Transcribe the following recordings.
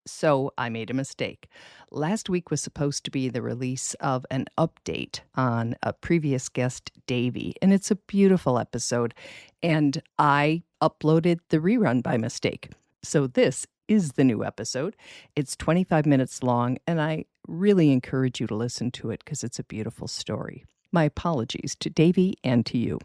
So I made a mistake. Last week was supposed to be the release of an update on a previous guest, Davey, and it's a beautiful episode. And I uploaded the rerun by mistake. So this is the new episode. It's 25 minutes long, and I really encourage you to listen to it because it's a beautiful story. My apologies to Davey and to you.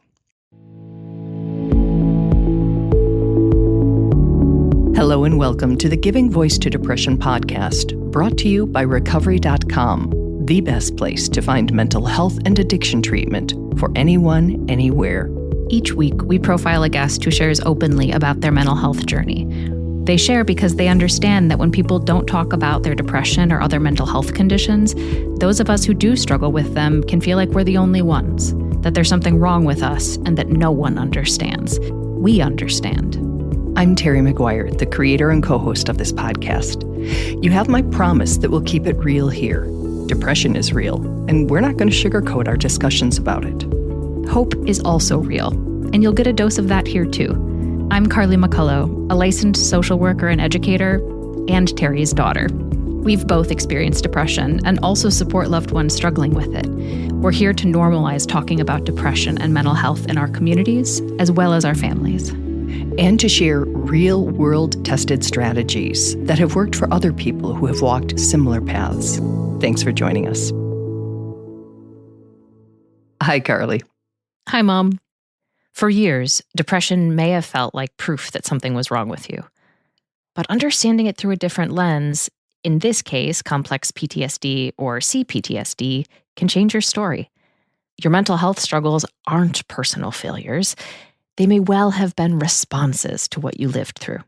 Hello and welcome to the Giving Voice to Depression podcast, brought to you by Recovery.com, the best place to find mental health and addiction treatment for anyone, anywhere. Each week, we profile a guest who shares openly about their mental health journey. They share because they understand that when people don't talk about their depression or other mental health conditions, those of us who do struggle with them can feel like we're the only ones, that there's something wrong with us and that no one understands. We understand. I'm Terry McGuire, the creator and co-host of this podcast. You have my promise that we'll keep it real here. Depression is real, and we're not going to sugarcoat our discussions about it. Hope is also real, and you'll get a dose of that here too. I'm Carly McCullough, a licensed social worker and educator, and Terry's daughter. We've both experienced depression and also support loved ones struggling with it. We're here to normalize talking about depression and mental health in our communities, as well as our families. And to share real-world tested strategies that have worked for other people who have walked similar paths. Thanks for joining us. Hi, Carly. Hi, Mom. For years, depression may have felt like proof that something was wrong with you. But understanding it through a different lens, in this case, complex PTSD or CPTSD, can change your story. Your mental health struggles aren't personal failures. They may well have been responses to what you lived through.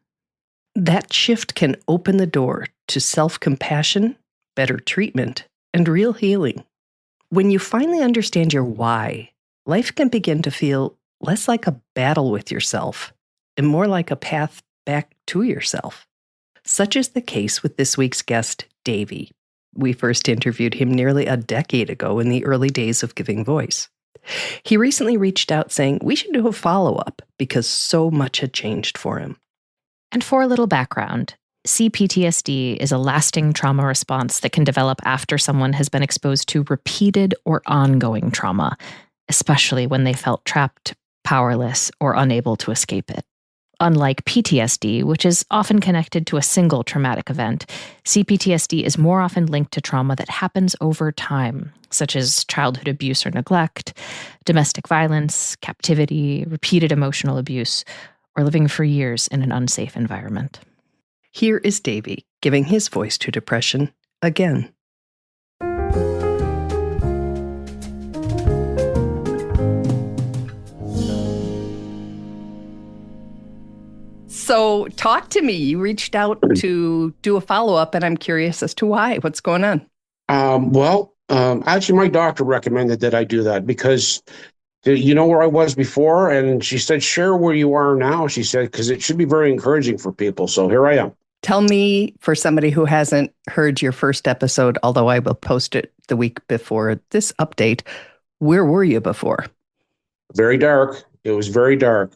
That shift can open the door to self-compassion, better treatment, and real healing. When you finally understand your why, life can begin to feel less like a battle with yourself and more like a path back to yourself. Such is the case with this week's guest, Davey. We first interviewed him nearly a decade ago in the early days of Giving Voice. He recently reached out saying we should do a follow-up because so much had changed for him. And for a little background, CPTSD is a lasting trauma response that can develop after someone has been exposed to repeated or ongoing trauma, especially when they felt trapped, powerless, or unable to escape it. Unlike PTSD, which is often connected to a single traumatic event, CPTSD is more often linked to trauma that happens over time, such as childhood abuse or neglect, domestic violence, captivity, repeated emotional abuse, or living for years in an unsafe environment. Here is Davey giving his voice to depression again. So talk to me. You reached out to do a follow-up, and I'm curious as to why. What's going on? Actually, my doctor recommended that I do that because you know where I was before, and she said, share where you are now, she said, because it should be very encouraging for people. So here I am. Tell me, for somebody who hasn't heard your first episode, although I will post it the week before this update, where were you before? Very dark. It was very dark.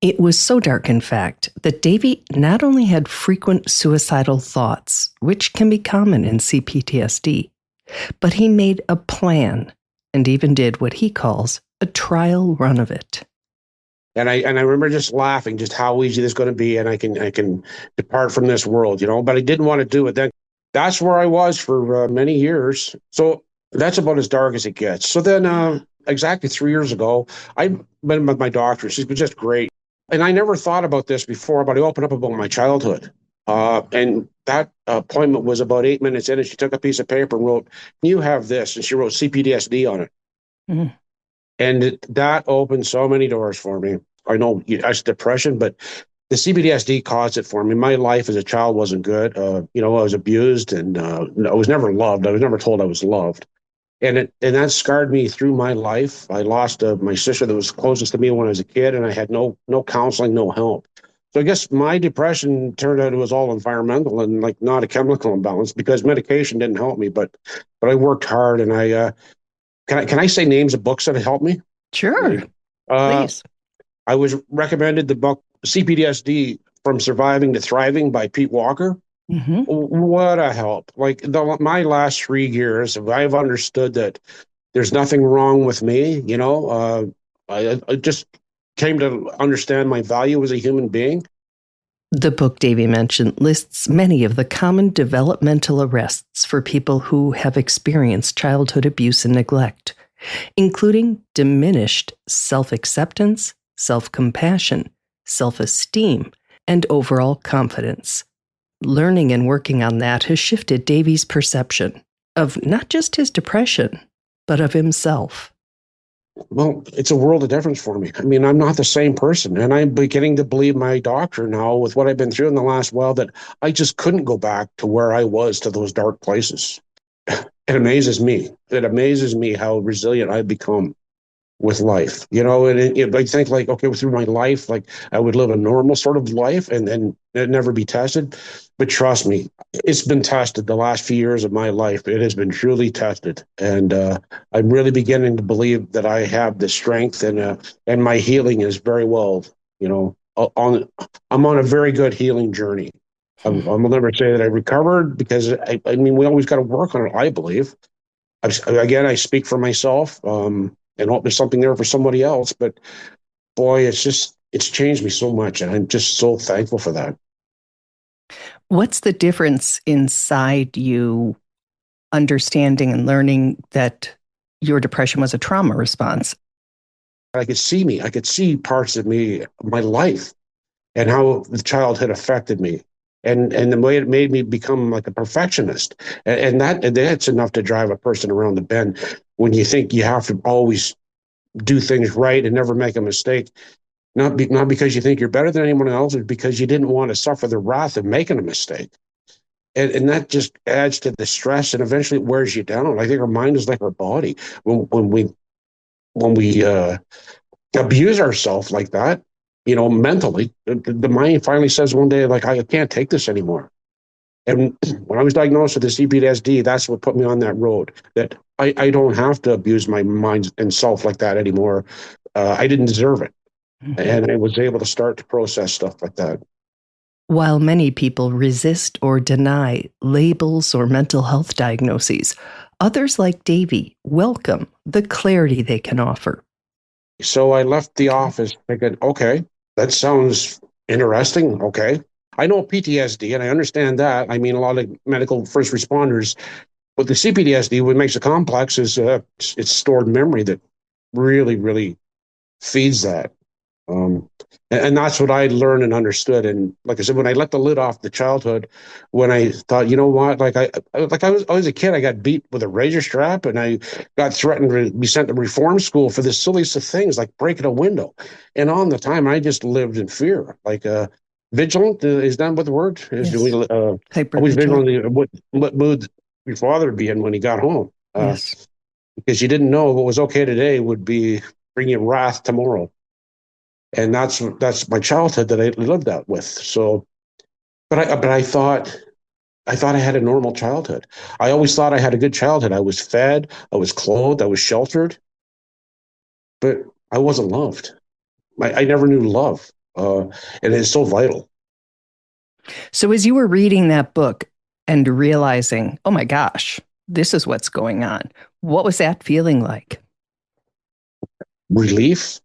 It was so dark, in fact, that Davey not only had frequent suicidal thoughts, which can be common in CPTSD, but he made a plan and even did what he calls a trial run of it. And I remember just laughing, just how easy this is going to be, and I can depart from this world, but I didn't want to do it then. That's where I was for many years. So that's about as dark as it gets. So then exactly 3 years ago, I went with my doctor. She's been just great. And I never thought about this before, but I opened up about my childhood. And that appointment was about 8 minutes in, and she took a piece of paper and wrote, you have this. And she wrote CPTSD on it. Mm-hmm. And that opened so many doors for me. I know it's depression, but the CPTSD caused it for me. My life as a child wasn't good. I was abused, and I was never loved. I was never told I was loved. And that scarred me through my life. I lost my sister that was closest to me when I was a kid, and I had no counseling, no help. So I guess my depression turned out it was all environmental and not a chemical imbalance because medication didn't help me. But I worked hard, and I can I say names of books that have helped me? Sure, please. I was recommended the book CPTSD From Surviving to Thriving by Pete Walker. What a help. Like my last 3 years, I've understood that there's nothing wrong with me. I just came to understand my value as a human being. The book Davey mentioned lists many of the common developmental arrests for people who have experienced childhood abuse and neglect, including diminished self-acceptance, self-compassion, self-esteem, and overall confidence. Learning and working on that has shifted Davey's perception of not just his depression, but of himself. Well, it's a world of difference for me. I mean, I'm not the same person. And I'm beginning to believe my doctor now with what I've been through in the last while that I just couldn't go back to where I was, to those dark places. It amazes me. It amazes me how resilient I've become with life, and I think like, okay, through my life, like I would live a normal sort of life and it'd never be tested. But trust me, it's been tested the last few years of my life. It has been truly tested. And I'm really beginning to believe that I have the strength and my healing is very well, I'm on a very good healing journey. I'll never say that I recovered because I mean, we always got to work on it, I believe. I speak for myself. And hope there's something there for somebody else. But boy, it's changed me so much. And I'm just so thankful for that. What's the difference inside you understanding and learning that your depression was a trauma response? I could see parts of me, my life, and how the childhood affected me. And the way it made me become like a perfectionist. And that's enough to drive a person around the bend when you think you have to always do things right and never make a mistake. Not because you think you're better than anyone else, it's because you didn't want to suffer the wrath of making a mistake. And that just adds to the stress, and eventually it wears you down. I think our mind is like our body. When we abuse ourselves like that, mentally, the mind finally says one day, like, I can't take this anymore. And when I was diagnosed with the CPTSD, that's what put me on that road, that I don't have to abuse my mind and self like that anymore. I didn't deserve it. And I was able to start to process stuff like that. While many people resist or deny labels or mental health diagnoses, others like Davey welcome the clarity they can offer. So I left the office thinking, okay, that sounds interesting. Okay. I know PTSD and I understand that. I mean, a lot of medical first responders, but the CPTSD, what makes it complex is it's stored memory that really, really feeds that. And that's what I learned and understood. And like I said, when I let the lid off the childhood, when I thought, you know what, I was a kid, I got beat with a razor strap, and I got threatened to be sent to reform school for the silliest of things, like breaking a window. And on the time, I just lived in fear, like vigilant. Is that what the word is? Yes. Always vigilant. What mood your father would be in when he got home? Yes. Because you didn't know what was okay today would be bring you wrath tomorrow. And that's my childhood that I lived out with. So, but I thought I had a normal childhood. I always thought I had a good childhood. I was fed, I was clothed, I was sheltered, but I wasn't loved. I never knew love, and it's so vital. So as you were reading that book and realizing, oh my gosh, this is what's going on, what was that feeling like? Relief.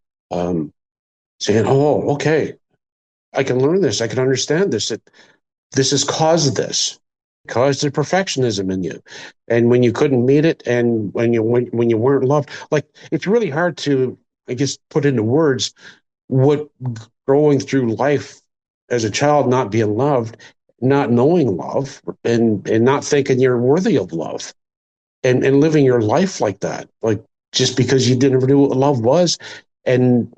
Saying, oh, okay, I can learn this. I can understand this. This has caused this, caused the perfectionism in you. And when you couldn't meet it, and when you weren't loved, like, it's really hard to, I guess, put into words what growing through life as a child, not being loved, not knowing love, and not thinking you're worthy of love, and living your life like that, like just because you didn't know what love was, and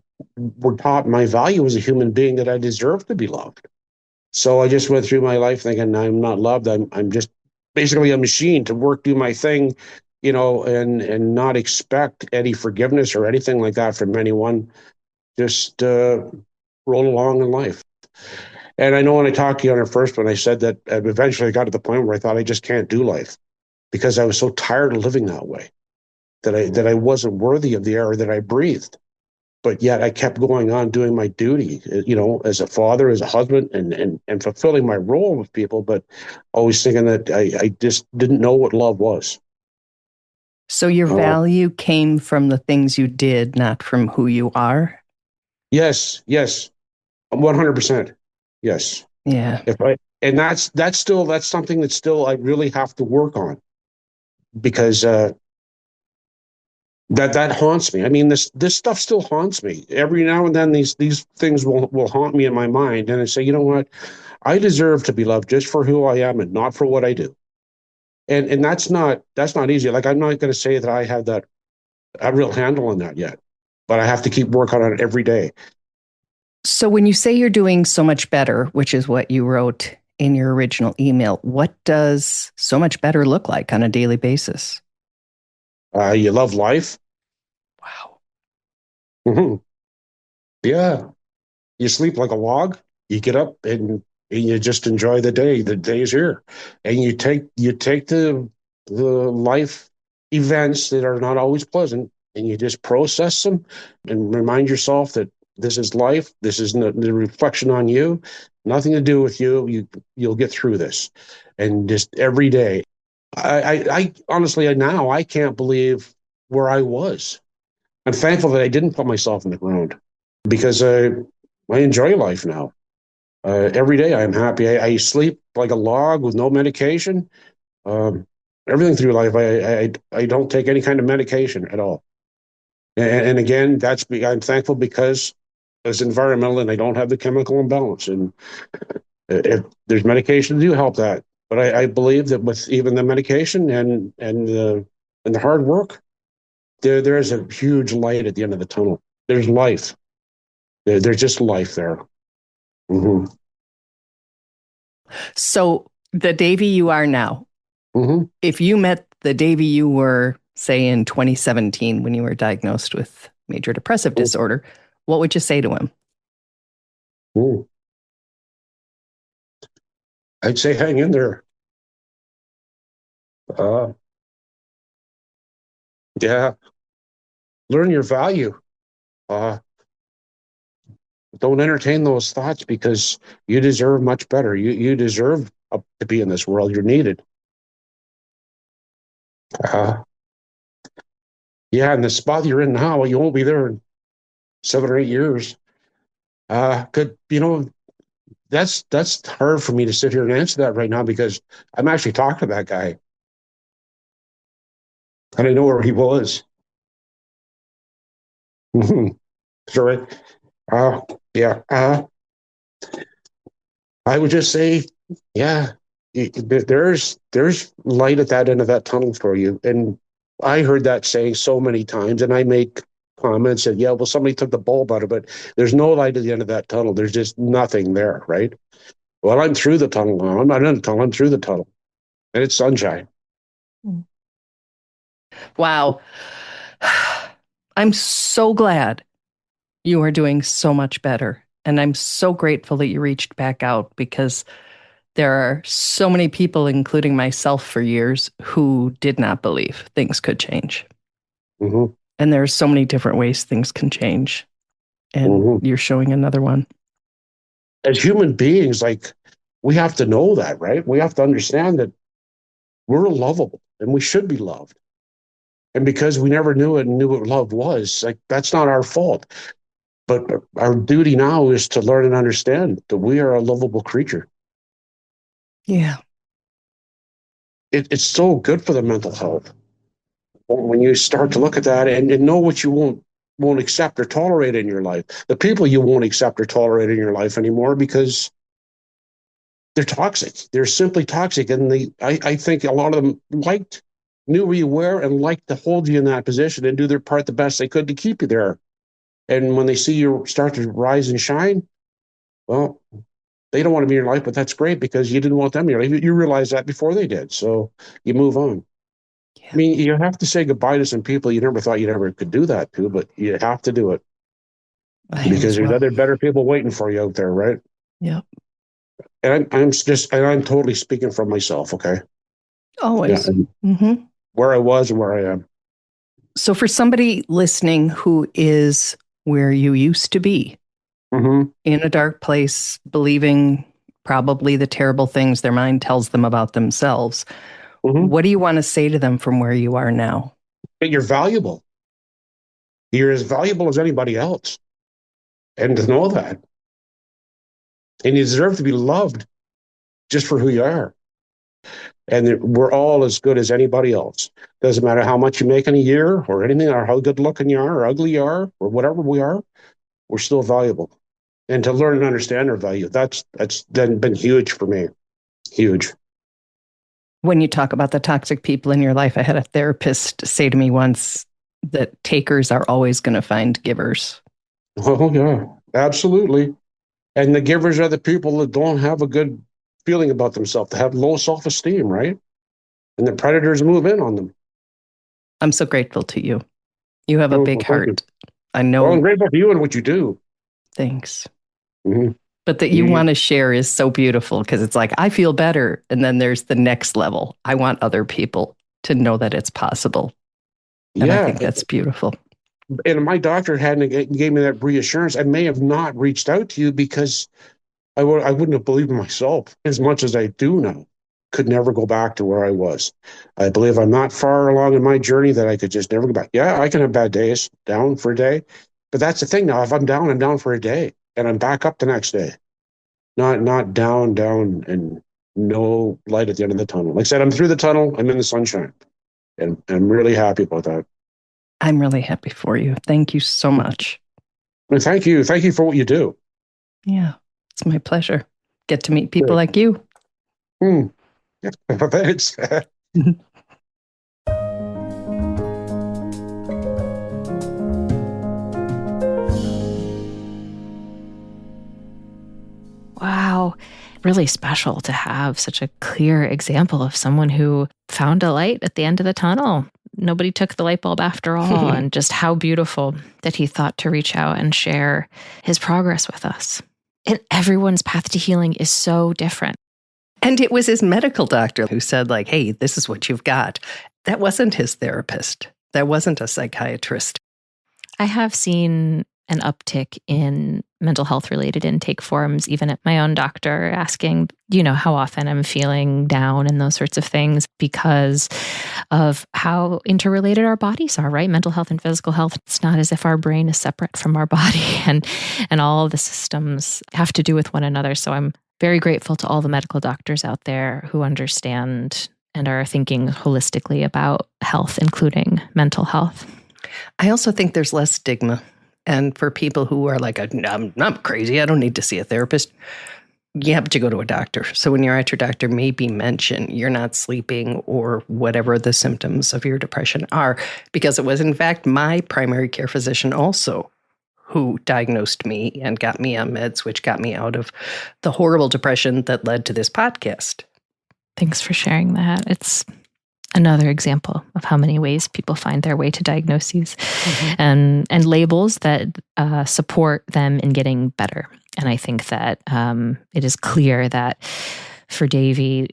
were taught my value as a human being that I deserve to be loved. So I just went through my life thinking I'm not loved. I'm just basically a machine to do my thing, and not expect any forgiveness or anything like that from anyone. Just roll along in life. And I know when I talked to you on the first one, I said that eventually I got to the point where I thought I just can't do life because I was so tired of living that way, that I wasn't worthy of the air that I breathed. but yet I kept going on doing my duty, as a father, as a husband, and fulfilling my role with people, but always thinking that I just didn't know what love was. So your value came from the things you did, not from who you are? Yes, 100%. Yes. Yeah. And that's something that still I really have to work on, because that haunts me. I mean, this stuff still haunts me. Every now and then these things will haunt me in my mind, and I say, you know what? I deserve to be loved just for who I am and not for what I do. And that's not easy. Like, I'm not going to say that I have a real handle on that yet, but I have to keep working on it every day. So when you say you're doing so much better, which is what you wrote in your original email, what does so much better look like on a daily basis? You love life. Wow. Mm-hmm. Yeah. You sleep like a log. You get up and you just enjoy the day. The day is here, and you take the life events that are not always pleasant, and you just process them and remind yourself that this is life. This is the reflection on you. Nothing to do with you. You'll get through this, and just every day. I honestly now I can't believe where I was. I'm thankful that I didn't put myself in the ground, because I enjoy life now. Every day I'm happy. I sleep like a log with no medication. Um, Everything through life, I don't take any kind of medication at all. And again, I'm thankful because it's environmental and I don't have the chemical imbalance. And if there's medication to do help that, but I believe that with even the medication and the hard work, there is a huge light at the end of the tunnel. There's life. There's just life there. Mm-hmm. So the Davey you are now, Mm-hmm. if you met the Davey you were, say, in 2017 when you were diagnosed with major depressive disorder, what would you say to him? Ooh. I'd say hang in there. Uh, yeah, learn your value. Uh, don't entertain those thoughts, because you deserve much better. You deserve to be in this world. You're needed. Uh, yeah, and the spot you're in now, you won't be there in 7 or 8 years. Could that's hard for me to sit here and answer that right now, because I'm actually talking to that guy, and I know where he was. Sorry. Uh, yeah. I would just say, yeah, there's light at that end of that tunnel for you. And I heard that saying so many times, and I make comments that, yeah, well, somebody took the bulb out of it. There's no light at the end of that tunnel. There's just nothing there, right? Well, I'm through the tunnel now. I'm not in the tunnel. I'm through the tunnel, and it's sunshine. Wow. I'm so glad you are doing so much better. And I'm so grateful that you reached back out, because there are so many people, including myself for years, who did not believe things could change. Mm-hmm. And there are so many different ways things can change. And you're showing another one. As human beings, like, we have to know that, right? We have to understand that we're lovable and we should be loved. And because we never knew it and knew what love was, like, that's not our fault. But our duty now is to learn and understand that we are a lovable creature. Yeah. It's so good for the mental health when you start to look at that and know what you won't accept or tolerate in your life. The people you won't accept or tolerate in your life anymore, because they're toxic. They're simply toxic. And I think a lot of them knew where you were and liked to hold you in that position and do their part the best they could to keep you there. And when they see you start to rise and shine, well, they don't want to be in your life, but that's great, because you didn't want them in your life. You realize that before they did. So you move on. Yeah. I mean, you have to say goodbye to some people you never thought you ever could do that to, but you have to do it. Because there's other better people waiting for you out there, right? Yep. And I'm totally speaking from myself, okay? Always. Where I was and where I am. So for somebody listening who is where you used to be, in a dark place, believing probably the terrible things their mind tells them about themselves. What do you want to say to them from where you are now? But you're valuable. You're as valuable as anybody else. And to know that. And you deserve to be loved just for who you are. And we're all as good as anybody else. Doesn't matter how much you make in a year or anything, or how good looking you are or ugly you are or whatever we are, we're still valuable. And to learn and understand our value, that's then been huge for me. Huge. When you talk about the toxic people in your life, I had a therapist say to me once that takers are always going to find givers. Oh, yeah, absolutely. And the givers are the people that don't have a good feeling about themselves, that have low self-esteem, right? And the predators move in on them. I'm so grateful to you. You have a big heart. I know. Well, I'm grateful to you and what you do. Thanks. But that you want to share is so beautiful, because it's like, I feel better. And then there's the next level. I want other people to know that it's possible. And I think that's beautiful. And my doctor hadn't gave me that reassurance. I may have not reached out to you because I wouldn't have believed in myself as much as I do now. Could never go back to where I was. I believe I'm not far along in my journey that I could just never go back. Yeah, I can have bad days, down for a day. But that's the thing now. If I'm down for a day. And I'm back up the next day. Not down, and no light at the end of the tunnel. Like I said, I'm through the tunnel. I'm in the sunshine. And I'm really happy about that. I'm really happy for you. Thank you so much. And thank you. Thank you for what you do. Yeah, it's my pleasure. Get to meet people like you. Thanks. Wow. Really special to have such a clear example of someone who found a light at the end of the tunnel. Nobody took the light bulb after all, and just how beautiful that he thought to reach out and share his progress with us. And everyone's path to healing is so different. And it was his medical doctor who said, like, hey, this is what you've got. That wasn't his therapist. That wasn't a psychiatrist. I have seen an uptick in mental health related intake forms, even at my own doctor, asking, how often I'm feeling down and those sorts of things, because of how interrelated our bodies are, right? Mental health and physical health. It's not as if our brain is separate from our body, and all the systems have to do with one another. So I'm very grateful to all the medical doctors out there who understand and are thinking holistically about health, including mental health. I also think there's less stigma. And for people who are like, I'm crazy, I don't need to see a therapist, you have to go to a doctor. So when you're at your doctor, maybe mention you're not sleeping or whatever the symptoms of your depression are, because it was, in fact, my primary care physician also who diagnosed me and got me on meds, which got me out of the horrible depression that led to this podcast. Thanks for sharing that. It's another example of how many ways people find their way to diagnoses and labels that support them in getting better. And I think that it is clear that for Davey,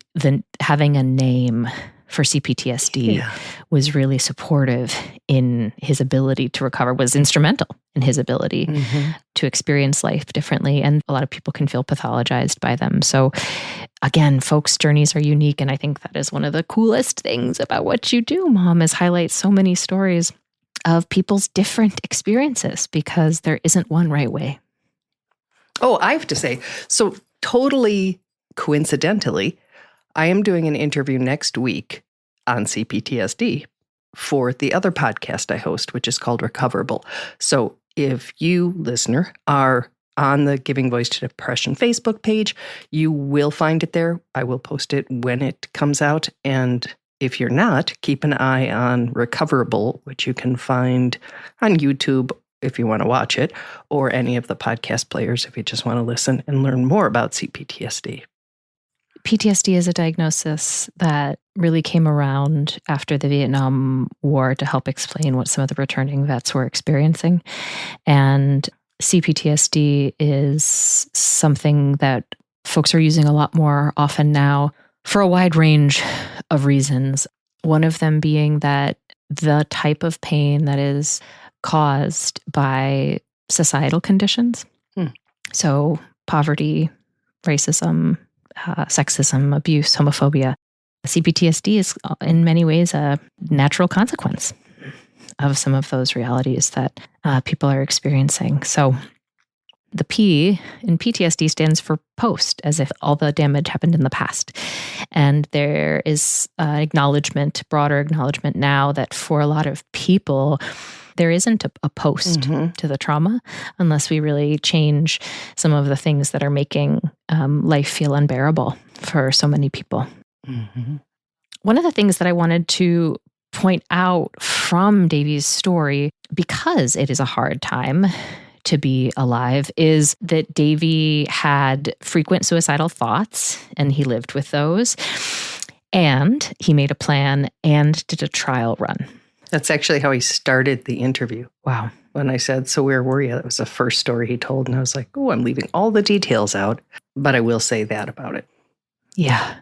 having a name for CPTSD was really supportive in his ability to recover, was instrumental in his ability to experience life differently. And a lot of people can feel pathologized by them. So again, folks' journeys are unique. And I think that is one of the coolest things about what you do, Mom, is highlight so many stories of people's different experiences, because there isn't one right way. Oh, I have to say, so totally coincidentally, I am doing an interview next week on CPTSD for the other podcast I host, which is called Recoverable. So if you, listener, are on the Giving Voice to Depression Facebook page, you will find it there. I will post it when it comes out. And if you're not, keep an eye on Recoverable, which you can find on YouTube if you want to watch it, or any of the podcast players if you just want to listen and learn more about CPTSD. PTSD is a diagnosis that really came around after the Vietnam War to help explain what some of the returning vets were experiencing. And CPTSD is something that folks are using a lot more often now for a wide range of reasons. One of them being that the type of pain that is caused by societal conditions. So poverty, racism, sexism, abuse, homophobia. CPTSD is in many ways a natural consequence of some of those realities that people are experiencing. So the P in PTSD stands for post, as if all the damage happened in the past. And there is broader acknowledgement now that for a lot of people, there isn't a post to the trauma unless we really change some of the things that are making life feel unbearable for so many people. One of the things that I wanted to point out from Davey's story, because it is a hard time to be alive, is that Davey had frequent suicidal thoughts and he lived with those. And he made a plan and did a trial run. That's actually how he started the interview. Wow. When I said, "So where were you?" That was the first story he told. And I was like, "Oh, I'm leaving all the details out, but I will say that about it." Yeah.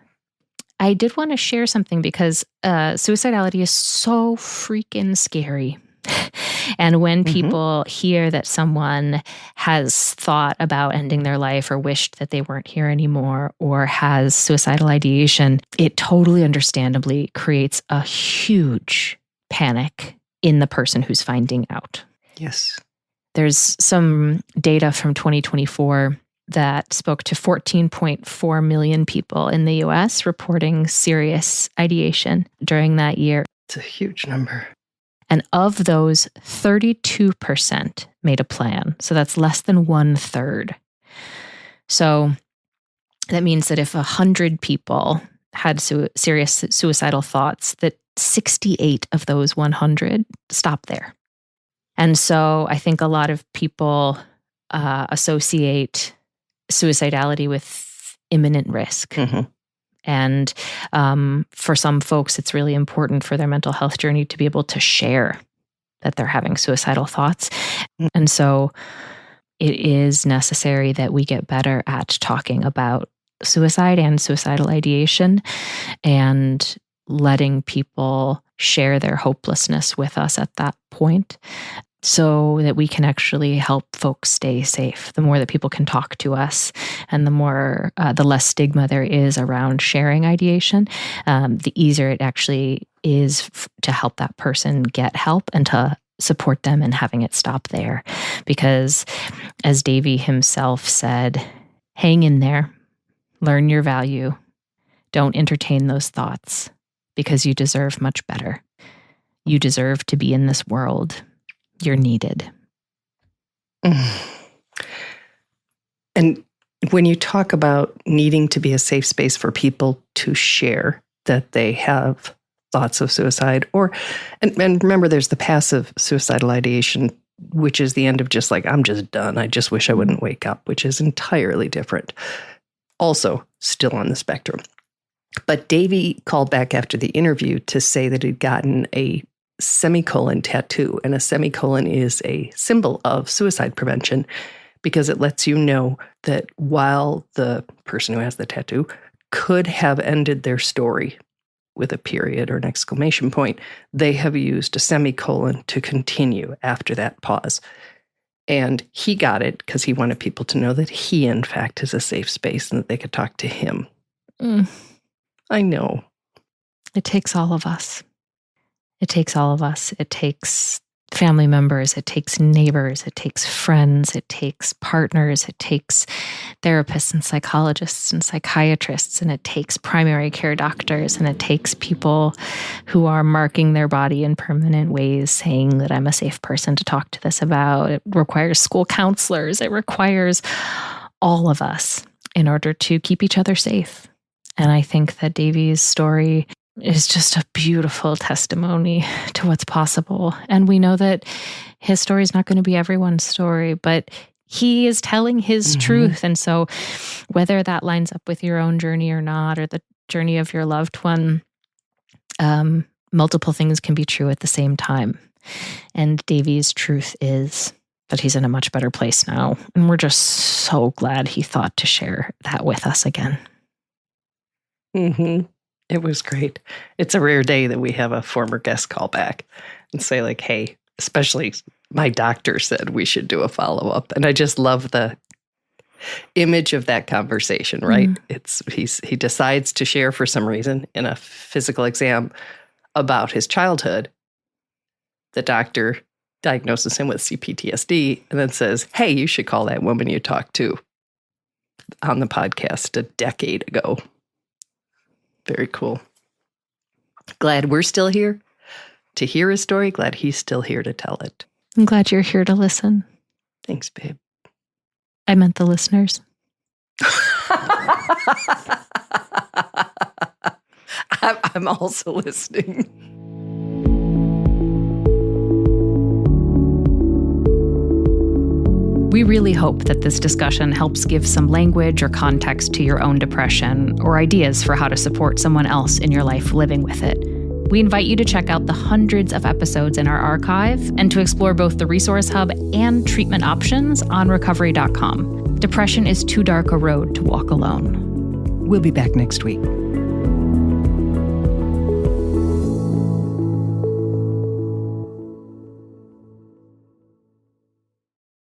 I did want to share something because suicidality is so freaking scary. And when people hear that someone has thought about ending their life or wished that they weren't here anymore or has suicidal ideation, it totally understandably creates a huge panic in the person who's finding out. Yes. There's some data from 2024 that spoke to 14.4 million people in the US reporting serious ideation during that year. It's a huge number. And of those, 32% made a plan. So that's less than 1/3. So that means that if 100 people had serious suicidal thoughts, that 68 of those 100 stopped there. And so I think a lot of people associate suicidality with imminent risk. And for some folks, it's really important for their mental health journey to be able to share that they're having suicidal thoughts. And so it is necessary that we get better at talking about suicide and suicidal ideation and letting people share their hopelessness with us at that point, so that we can actually help folks stay safe. The more that people can talk to us and the less stigma there is around sharing ideation, the easier it actually is to help that person get help and to support them in having it stop there. Because as Davey himself said, hang in there, learn your value, don't entertain those thoughts because you deserve much better. You deserve to be in this world. You're needed. And when you talk about needing to be a safe space for people to share that they have thoughts of suicide, and remember, there's the passive suicidal ideation, which is the end of just like, I'm just done. I just wish I wouldn't wake up, which is entirely different. Also still on the spectrum. But Davey called back after the interview to say that he'd gotten a semicolon tattoo, and a semicolon is a symbol of suicide prevention because it lets you know that while the person who has the tattoo could have ended their story with a period or an exclamation point, they have used a semicolon to continue after that pause. And he got it because he wanted people to know that he, in fact, is a safe space and that they could talk to him. I know. It takes all of us. It takes all of us. It takes family members. It takes neighbors. It takes friends. It takes partners. It takes therapists and psychologists and psychiatrists. And it takes primary care doctors. And it takes people who are marking their body in permanent ways, saying that I'm a safe person to talk to this about. It requires school counselors. It requires all of us in order to keep each other safe. And I think that Davey's story is just a beautiful testimony to what's possible. And we know that his story is not going to be everyone's story, but he is telling his truth. And so whether that lines up with your own journey or not, or the journey of your loved one, multiple things can be true at the same time. And Davey's truth is that he's in a much better place now. And we're just so glad he thought to share that with us again. It was great. It's a rare day that we have a former guest call back and say like, hey, especially my doctor said we should do a follow-up. And I just love the image of that conversation, right? He decides to share for some reason in a physical exam about his childhood. The doctor diagnoses him with CPTSD and then says, hey, you should call that woman you talked to on the podcast a decade ago. Very cool. Glad we're still here to hear his story. Glad he's still here to tell it. I'm glad you're here to listen. Thanks, babe. I meant the listeners. I'm also listening. We really hope that this discussion helps give some language or context to your own depression or ideas for how to support someone else in your life living with it. We invite you to check out the hundreds of episodes in our archive and to explore both the Resource Hub and treatment options on recovery.com. Depression is too dark a road to walk alone. We'll be back next week.